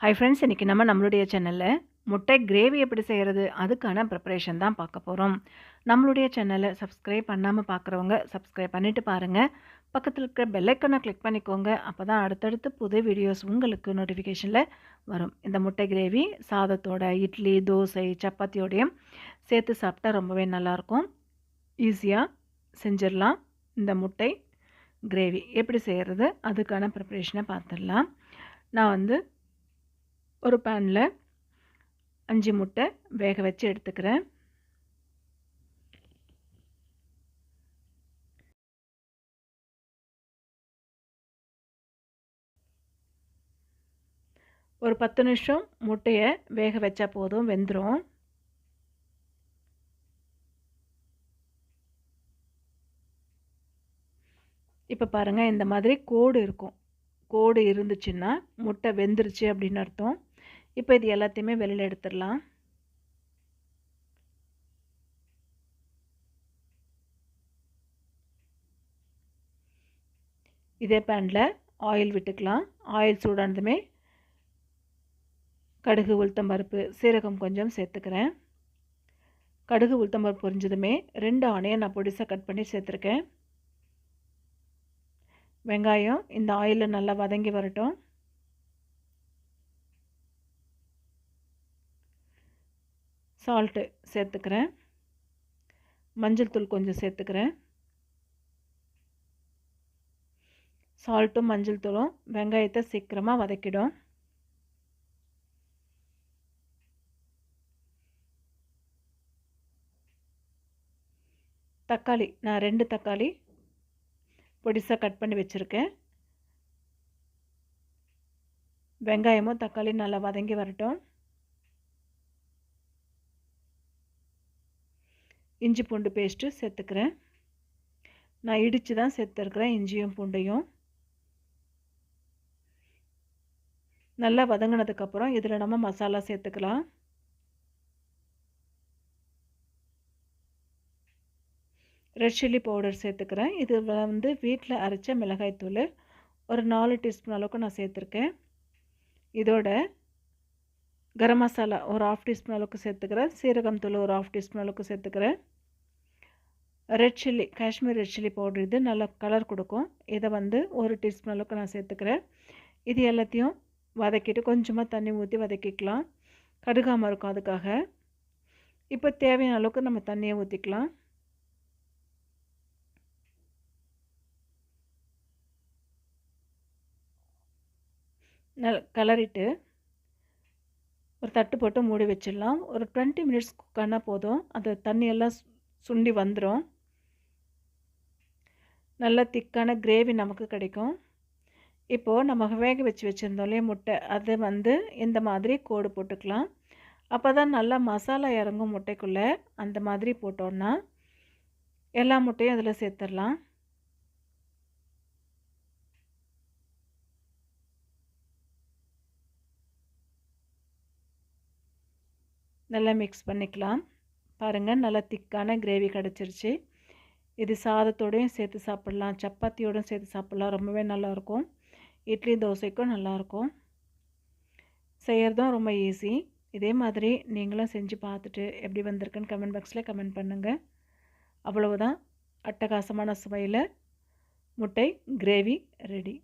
Hi friends, இன்றைக்கி நம்மளுடைய சேனலில் முட்டை கிரேவி எப்படி செய்கிறது அதுக்கான ப்ரிப்பரேஷன் தான் பார்க்க போகிறோம். நம்மளுடைய சேனலை சப்ஸ்கிரைப் பண்ணாமல் பார்க்குறவங்க சப்ஸ்கிரைப் பண்ணிவிட்டு பாருங்கள். பக்கத்தில் இருக்கிற பெல்லைக்கனை கிளிக் பண்ணிக்கோங்க. அப்போ தான் அடுத்தடுத்து புது வீடியோஸ் உங்களுக்கு நோட்டிஃபிகேஷனில் வரும். இந்த முட்டை கிரேவி சாதத்தோட, இட்லி, தோசை, சப்பாத்தியோடையும் சேர்த்து சாப்பிட்டா ரொம்பவே நல்லாயிருக்கும். ஈஸியாக செஞ்சிடலாம். இந்த முட்டை கிரேவி எப்படி செய்கிறது அதுக்கான ப்ரிப்பரேஷனை பார்த்துடலாம். நான் ஒரு பேனில் 5 முட்டை வேக வச்சு எடுத்துக்கிறேன். ஒரு 10 நிமிஷம் முட்டையை வேக வச்சா போதும், வெந்துடும். இப்போ பாருங்கள், இந்த மாதிரி கோடு இருக்கும். கோடு இருந்துச்சுன்னா முட்டை வெந்துருச்சு அப்படின்னு அர்த்தம். இப்போ இது எல்லாத்தையுமே வெளியில் எடுத்துடலாம். இதே பேனில் ஆயில் விட்டுக்கலாம். ஆயில் சூடானதுமே கடுகு, உளுத்தம்பருப்பு, சீரகம் கொஞ்சம் சேர்த்துக்கிறேன். கடுகு, உளுத்தம்பருப்பு பொரிஞ்சதுமே 2 ஆனியன் நான் பொடிசாக கட் பண்ணி சேர்த்துருக்கேன். வெங்காயம் இந்த ஆயிலில் நல்லா வதங்கி வரட்டும். சால்ட்டு சேர்த்துக்கிறேன். மஞ்சள் தூள் கொஞ்சம் சேர்த்துக்கிறேன். சால்ட்டும் மஞ்சள் தூளும் வெங்காயத்தை சீக்கிரமாக வதக்கிடும். தக்காளி நான் 2 தக்காளி பொடிசாக கட் பண்ணி வச்சுருக்கேன். வெங்காயமும் தக்காளி நல்லா வதங்கி வரட்டும். இஞ்சி பூண்டு பேஸ்ட்டு சேர்த்துக்கிறேன். நான் இடித்து தான் சேர்த்துருக்குறேன் இஞ்சியும் பூண்டையும். நல்லா வதங்கினதுக்கப்புறம் இதில் நம்ம மசாலா சேர்த்துக்கலாம். ரெட் சில்லி பவுடர் சேர்த்துக்கிறேன். இது வீட்டில் அரைச்ச மிளகாய்த்தூள் ஒரு 4 டீஸ்பூன் அளவுக்கு நான் சேர்த்துருக்கேன். இதோட கரம் மசாலா ஒரு 1/2 டீஸ்பூன் அளவுக்கு சேர்த்துக்கிறேன். சீரகம் தூள் ஒரு 1/2 டீஸ்பூன் அளவுக்கு சேர்த்துக்கிறேன். Red chilli, Kashmir red chilli powder, இது நல்லா கலர் கொடுக்கும். இதை 1 டீஸ்பூன் அளவுக்கு நான் சேர்த்துக்கிறேன். இது எல்லாத்தையும் வதக்கிட்டு கொஞ்சமாக தண்ணி ஊற்றி வதக்கிக்கலாம். கடுகாமல் இருக்கும் அதுக்காக. இப்போ தேவையான அளவுக்கு நம்ம தண்ணியை ஊற்றிக்கலாம். கலரிட்டு ஒரு தட்டு போட்டு மூடி வச்சிடலாம். ஒரு 20 மினிட்ஸ் குக் ஆனால் போதும். அந்த தண்ணியெல்லாம் சுண்டி வந்துடும். நல்ல திக்கான கிரேவி நமக்கு கிடைக்கும். இப்போது நம்ம வேக வச்சுருந்தோம் இல்லையா முட்டை, அது இந்த மாதிரி கோடு போட்டுக்கலாம். அப்போ தான் நல்லா மசாலா இறங்கும் முட்டைக்குள்ளே. அந்த மாதிரி போட்டோன்னா எல்லா முட்டையும் அதில் சேர்த்துடலாம். நல்லா மிக்ஸ் பண்ணிக்கலாம். பாருங்கள், நல்லா திக்கான கிரேவி கிடச்சிருச்சு. இது சாதத்தோடையும் சேர்த்து சாப்பிட்லாம், சப்பாத்தியோடும் சேர்த்து சாப்பிட்லாம். ரொம்பவே நல்லாயிருக்கும். இட்லி, தோசைக்கும் நல்லாயிருக்கும். செய்கிறதும் ரொம்ப ஈஸி. இதே மாதிரி நீங்களும் செஞ்சு பார்த்துட்டு எப்படி வந்திருக்குன்னு கமெண்ட் பாக்ஸில் கமெண்ட் பண்ணுங்கள். அவ்வளவுதான், அட்டகாசமான சுவையில் முட்டை கிரேவி ரெடி.